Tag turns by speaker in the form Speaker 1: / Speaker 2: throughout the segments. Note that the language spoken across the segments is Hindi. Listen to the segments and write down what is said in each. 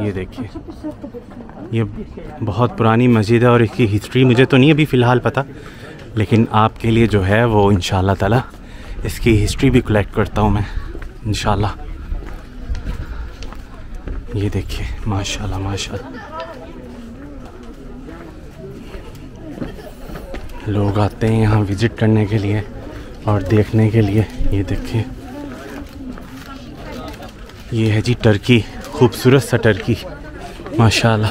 Speaker 1: ये देखिए, ये बहुत पुरानी मस्जिद है और इसकी हिस्ट्री मुझे तो नहीं अभी फ़िलहाल पता, लेकिन आपके लिए जो है वो इंशाल्लाह ताला इसकी हिस्ट्री भी कलेक्ट करता हूँ मैं इंशाल्लाह। ये देखिए माशाल्लाह माशाल्लाह, लोग आते हैं यहाँ विज़िट करने के लिए और देखने के लिए। ये देखिए, ये है जी टर्की, खूबसूरत सा टर्की माशाल्लाह।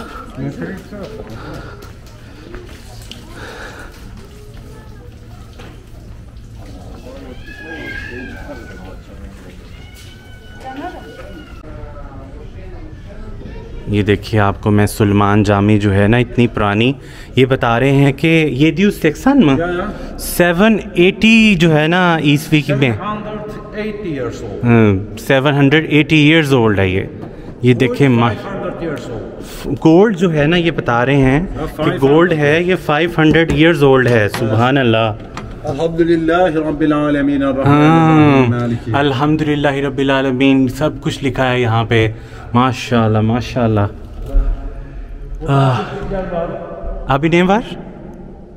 Speaker 1: ये देखिए, आपको मैं सुलेमान जामी जो है ना इतनी पुरानी, ये बता रहे हैं कि ये ड्यू 780 जो है ना ईस्वी की में 780 ईयर्स ओल्ड है ये देखिए गोल्ड जो है ना, ये बता रहे हैं कि गोल्ड है ये 500 ईयर्स ओल्ड है। सुभान अल्लाह,
Speaker 2: अल्हम्दुलिल्लाह रब्बिल आलमीन,
Speaker 1: अल्हम्दुलिल्लाह रब्बिल आलमीन, सब कुछ लिखा है यहाँ पे माशाल्लाह माशाल्लाह। Abi ne var?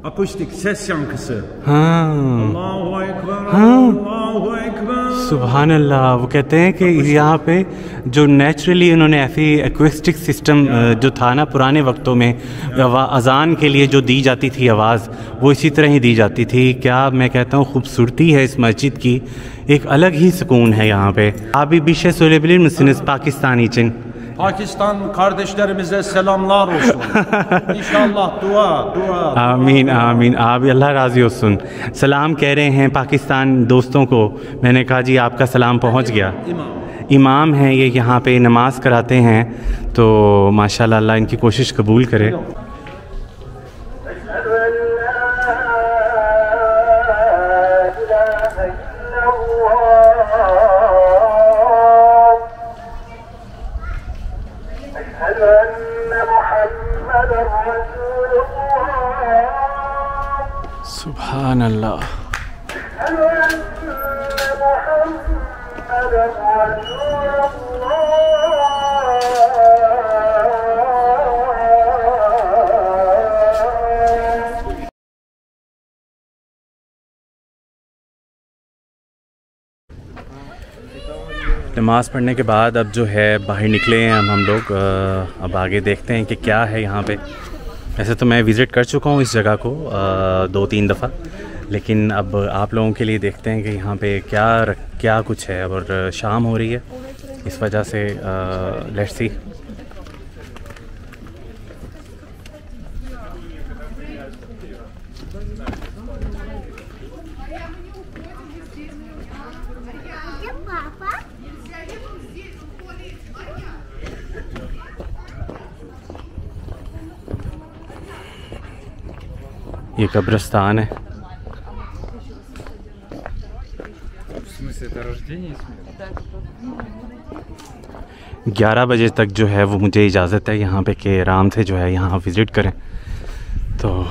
Speaker 2: Akustik ses yankısı.
Speaker 1: Allahu
Speaker 2: Ekber, Allahu Ekber।
Speaker 1: सुभान अल्लाह। वो कहते हैं कि यहाँ पे जो नेचुरली उन्होंने ऐसी एक्विस्टिक सिस्टम जो था ना पुराने वक्तों में, अज़ान के लिए जो दी जाती थी आवाज़, वो इसी तरह ही दी जाती थी। क्या मैं कहता हूँ खूबसूरती है इस मस्जिद की, एक अलग ही सुकून है यहाँ पे। Abi bir şey söyleyebilir misiniz Pakistan için?
Speaker 2: Pakistan kardeşlerimize selamlar olsun। İnşallah dua।
Speaker 1: आमीन आमीन, आप अल्लाह राज़ी होसुन। सलाम कह रहे हैं पाकिस्तान दोस्तों को। मैंने कहा जी आपका सलाम पहुंच गया। इमाम हैं ये, यहाँ पे नमाज़ कराते हैं, तो माशाल्लाह अल्लाह इनकी कोशिश कबूल करे। सुभान अल्लाह। नमाज़ पढ़ने के बाद अब जो है बाहर निकले हैं हम लोग। अब आगे देखते हैं कि क्या है यहाँ पे। वैसे तो मैं विज़िट कर चुका हूँ इस जगह को 2-3 दफ़ा, लेकिन अब आप लोगों के लिए देखते हैं कि यहाँ पे क्या कुछ है। और शाम हो रही है, इस वजह से लेट्स सी। ये कब्रिस्तान है। 11 बजे तक जो है वो मुझे इजाज़त है यहाँ पे कि आराम से जो है यहाँ विज़िट करें। तो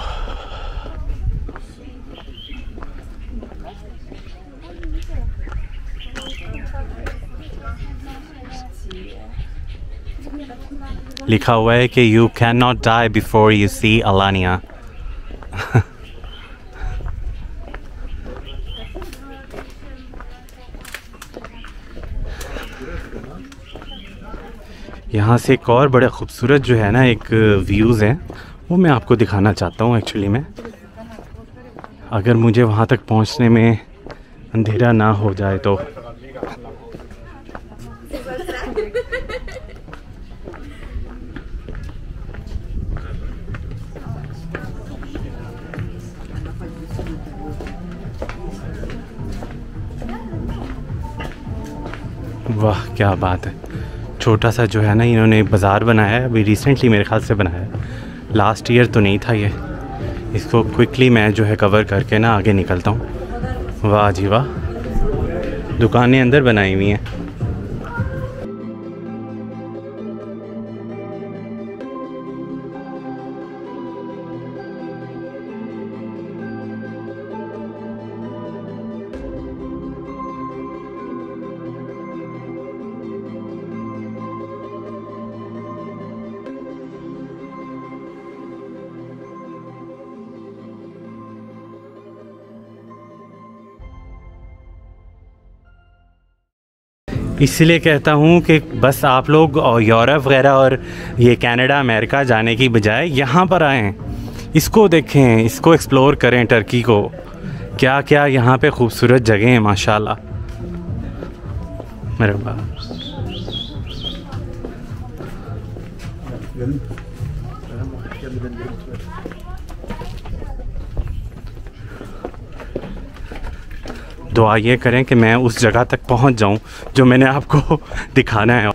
Speaker 1: लिखा हुआ है कि you can not die before you see Alanya. यहाँ से एक और बड़ा ख़ूबसूरत जो है ना एक व्यूज़ हैं, वो मैं आपको दिखाना चाहता हूँ एक्चुअली में, अगर मुझे वहाँ तक पहुँचने में अंधेरा ना हो जाए तो। वाह क्या बात है। छोटा सा जो है ना इन्होंने बाज़ार बनाया है, अभी रिसेंटली मेरे ख्याल से बनाया है, लास्ट ईयर तो नहीं था ये। इसको क्विकली मैं जो है कवर करके ना आगे निकलता हूँ। वाह जी वाह, दुकानें अंदर बनाई हुई हैं। इसलिए कहता हूँ कि बस आप लोग और यूरोप वगैरह और ये कनाडा अमेरिका जाने की बजाय यहाँ पर आएँ, इसको देखें, इसको एक्सप्लोर करें। टर्की को क्या क्या यहाँ पे खूबसूरत जगह हैं माशाल्लाह। मेरे बाप दुआ ये करें कि मैं उस जगह तक पहुंच जाऊं जो मैंने आपको दिखाना है।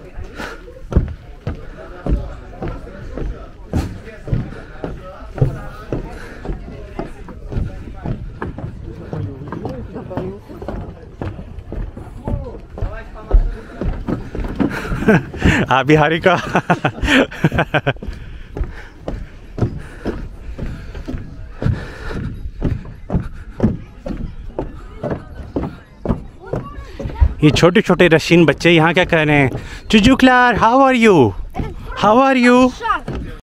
Speaker 1: अभी हारिका ये छोटे छोटे रशियन बच्चे यहाँ क्या कर रहे हैं? चुजुक्लार, how are you? How are you?